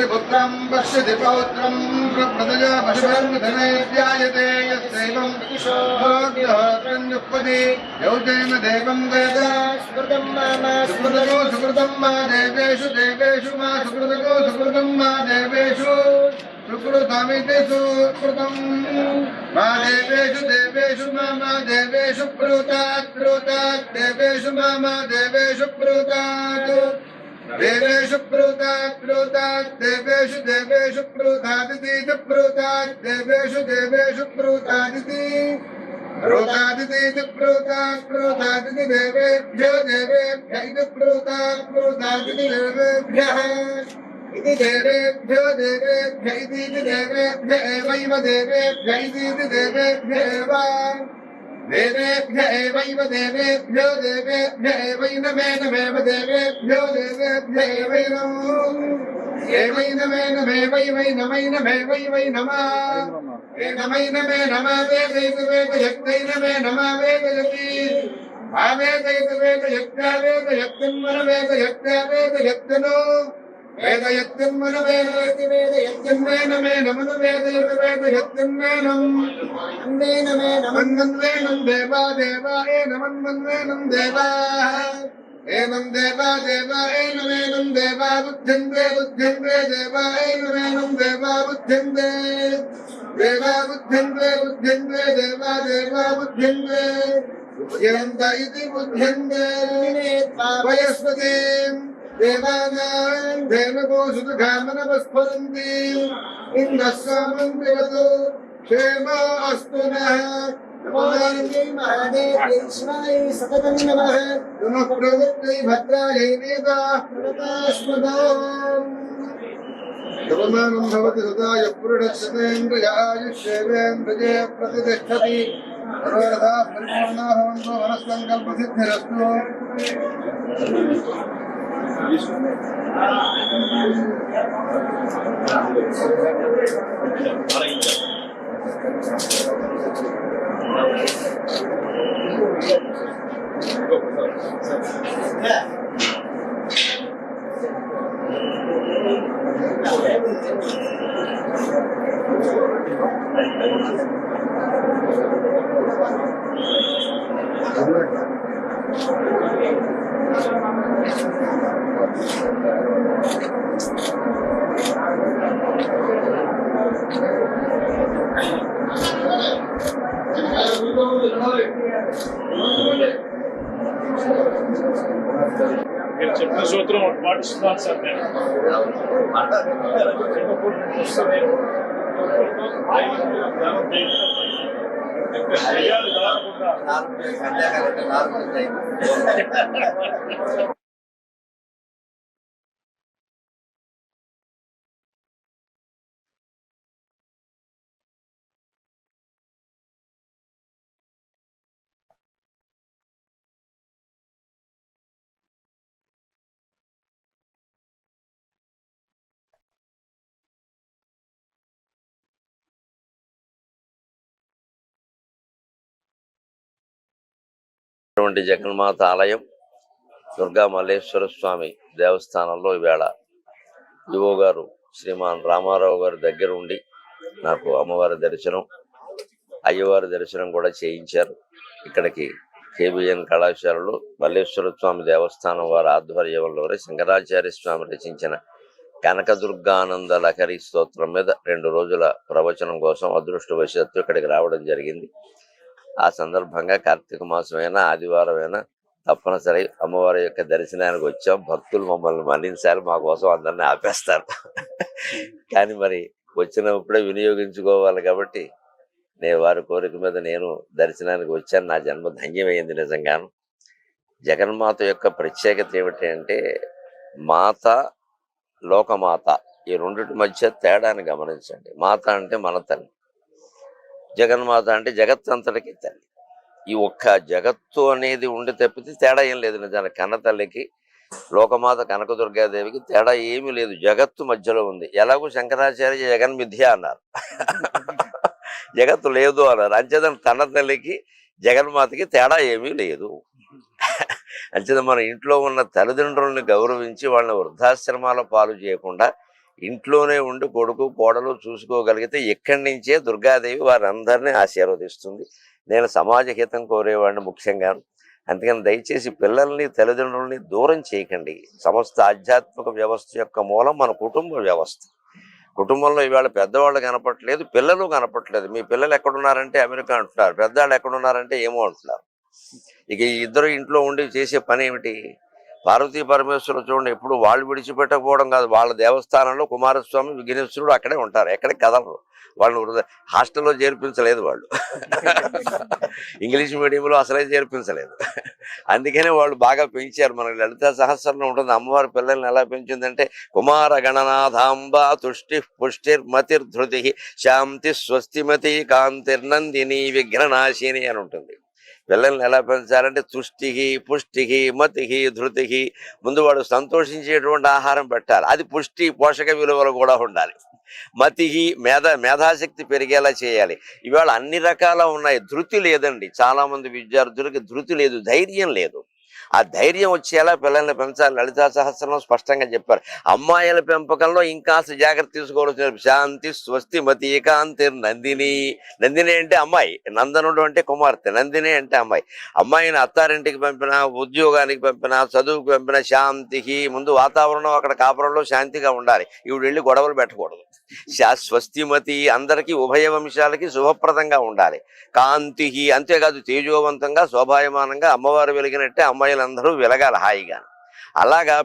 पुत्रं पश्यति पौत्रं प्रपदया पशुधर्मधने ध्यायते यस्यैवं किशोरोग्यहोत्रन्युक्पति यौतेन देवं वेद सुकृतं मा देवेषु देवेषु मा सुकृतं मा देवेषु सुकृतमिति सुकृतं मा देवेषु देवेषु मा देवेषु प्रोतात् देवेषु मा देवेषु प्रोतात् देवेषु प्रोतात् देवेषु प्रोतादिति प्रोतात् देवेषु प्रोतादिति प्रोतादिति देवेभ्यो देवेभ्य प्रोतादिति देवेभ्यः इति देवेभ्यो देवेभ्य इति देवेभ्य एवैव देवेभ्य इति देवेभ्य एव देवेभ्य एवैव देवेभ्यो देवेभ्य एवैनमेनमेव देवेभ्यो देवेभ्य एवैनमेनमेवैवैनमैनमेवैवै नमः एनमैनमे नमः वेदयक्तैनमे नमः वेदयति आवेदयक्तवेदयक्तावेदयक्तन्मनवेदयक्तावेदयक्तनो वेदयक्तन्मनवेदयति वेदयक्तन्मेनमे नमनु वेदयति वेदयक्तन्मेनं अन्वेनं देवा देवा एनमन्वेनं देवाः एनं देवा देवा एनमेनं देवा बुद्ध्यन्ते देवा एनमेनं देवा बुद्ध्यन्ते देवा बुद्ध्यन्ते देवा देवा बुद्ध्यन्ते बुद्ध्यन्त इति बुद्ध्यन्ते वयस्पतिम् देवानां देवको सुखकामनवस्फुरन्ति इन्द्रस्वामन्त्रिवतो क्षेमो अस्तु नः महादेव्यै शिवायै सततं नमः नमः प्रवृत्यै भद्रायै वेदास्मदाम् सर्वमानं भवति सदाय पुरुषस्यतेन्द्रिय आयुष्येवेन्द्रिये प्रतिष्ठति सर्वदा परिपूर्णा भवन्तु मनस्सङ्कल्पसिद्धिरस्तु మీరు చెప్పిన సూత్రం పాటిస్తున్నాను సార్ నేను జగన్మాత ఆలయం దుర్గా మల్లేశ్వర స్వామి దేవస్థానంలో ఈవేళ ఈవో గారు శ్రీమాన్ రామారావు గారి దగ్గర ఉండి నాకు అమ్మవారి దర్శనం అయ్యవారి దర్శనం కూడా చేయించారు. ఇక్కడికి కేబిఎన్ కళాశాలలో మల్లేశ్వర స్వామి దేవస్థానం వారి ఆధ్వర్యంలోనే శంకరాచార్య స్వామి రచించిన కనకదుర్గానంద లహరి స్తోత్రం మీద 2 రోజుల ప్రవచనం కోసం అదృష్టవశాత్తు ఇక్కడికి రావడం జరిగింది. ఆ సందర్భంగా కార్తీక మాసమైనా ఆదివారమైనా తప్పనిసరి అమ్మవారి యొక్క దర్శనానికి వచ్చాం. భక్తులు మమ్మల్ని మన్నించాలి, మా కోసం అందరినీ ఆపేస్తారు. కానీ మరి వచ్చినప్పుడే వినియోగించుకోవాలి కాబట్టి నేను వారి కోరిక మీద నేను దర్శనానికి వచ్చాను. నా జన్మ ధన్యమైంది నిజంగాను. జగన్మాత యొక్క ప్రత్యేకత ఏమిటి అంటే మాత, లోకమాత ఈ రెండిటి మధ్య తేడాన్ని గమనించండి. మాత అంటే మన తల్లి, జగన్మాత అంటే జగత్తంతటికి తల్లి. ఈ ఒక్క జగత్తు అనేది ఉండి తప్పితే తేడా ఏం లేదు. నిజానికి కన్న తల్లికి, లోకమాత కనకదుర్గాదేవికి తేడా ఏమీ లేదు. జగత్తు మధ్యలో ఉంది. ఎలాగో శంకరాచార్య జగన్ మిథ్య అన్నారు, జగత్తు లేదు అన్నారు. అంచేతన తన తల్లికి జగన్మాతకి తేడా ఏమీ లేదు. అంచేత మన ఇంట్లో ఉన్న తల్లిదండ్రుల్ని గౌరవించి వాళ్ళని వృద్ధాశ్రమాల పాలు చేయకుండా ఇంట్లోనే ఉండి కొడుకు కోడలు చూసుకోగలిగితే ఇక్కడి నుంచే దుర్గాదేవి వారందరినీ ఆశీర్వదిస్తుంది. నేను సమాజ హితం కోరేవాడిని ముఖ్యంగా. అందుకని దయచేసి పిల్లల్ని తల్లిదండ్రుల్ని దూరం చేయకండి. సమస్త ఆధ్యాత్మిక వ్యవస్థ యొక్క మూలం మన కుటుంబ వ్యవస్థ. కుటుంబంలో ఇవాళ పెద్దవాళ్ళు కనపట్లేదు, పిల్లలు కనపట్లేదు. మీ పిల్లలు ఎక్కడున్నారంటే అమెరికా అంటున్నారు, పెద్దవాళ్ళు ఎక్కడున్నారంటే ఏమో అంటున్నారు. ఇక ఈ ఇద్దరు ఇంట్లో ఉండి చేసే పని ఏమిటి? పార్వతీ పరమేశ్వరులు చూడండి, ఎప్పుడు వాళ్ళు విడిచిపెట్టకపోవడం కాదు, వాళ్ళ దేవస్థానంలో కుమారస్వామి విఘ్నేశ్వరుడు అక్కడే ఉంటారు, ఎక్కడికి కదలరు. వాళ్ళు హాస్టల్లో చేర్పించలేదు, వాళ్ళు ఇంగ్లీష్ మీడియంలో అసలే చేర్పించలేదు. అందుకనే వాళ్ళు బాగా పెంచారు. మనకి లలితా సహస్రంలో ఉంటుంది అమ్మవారి పిల్లల్ని ఎలా పెంచిందంటే కుమార గణనాథాంబ తుష్టి పుష్టిర్ మతిర్ ధృతి శాంతి స్వస్తిమతి కాంతిర్నందిని విఘ్ననాశిని అని ఉంటుంది. పిల్లల్ని ఎలా పెంచాలంటే తుష్టికి పుష్టికి మతికి ధృతికి ముందు వాడు సంతోషించేటువంటి ఆహారం పెట్టాలి, అది పుష్టి పోషక విలువలు కూడా ఉండాలి. మతికి మేధాశక్తి పెరిగేలా చేయాలి. ఇవాళ అన్ని రకాల ఉన్నాయి, ధృతి లేదండి. చాలా మంది విద్యార్థులకి ధృతి లేదు, ధైర్యం లేదు. ఆ ధైర్యం వచ్చేలా పిల్లల్ని పెంచాలి. లలితా సహస్రంలో స్పష్టంగా చెప్పారు. అమ్మాయిల పెంపకంలో ఇంకాస్త జాగ్రత్త తీసుకోవాల్సిన శాంతి స్వస్తి మతి ఏకాంతి నందిని. నందిని అంటే అమ్మాయి, నందనుడు అంటే కుమార్తె, నందిని అంటే అమ్మాయి. అమ్మాయిని అత్తారింటికి పంపినా, ఉద్యోగానికి పంపినా, చదువుకు పంపినా శాంతికి ముందు వాతావరణం అక్కడ కాపురంలో శాంతిగా ఉండాలి. ఇవి వెళ్ళి గొడవలు పెట్టకూడదు. స్వస్తిమతి అందరికీ ఉభయ వంశాలకి శుభప్రదంగా ఉండాలి. కాంతి అంతేకాదు తేజోవంతంగా శోభాయమానంగా అమ్మవారు వెలిగినట్టే అమ్మాయిలందరూ వెలగాలి హాయిగా. అలాగా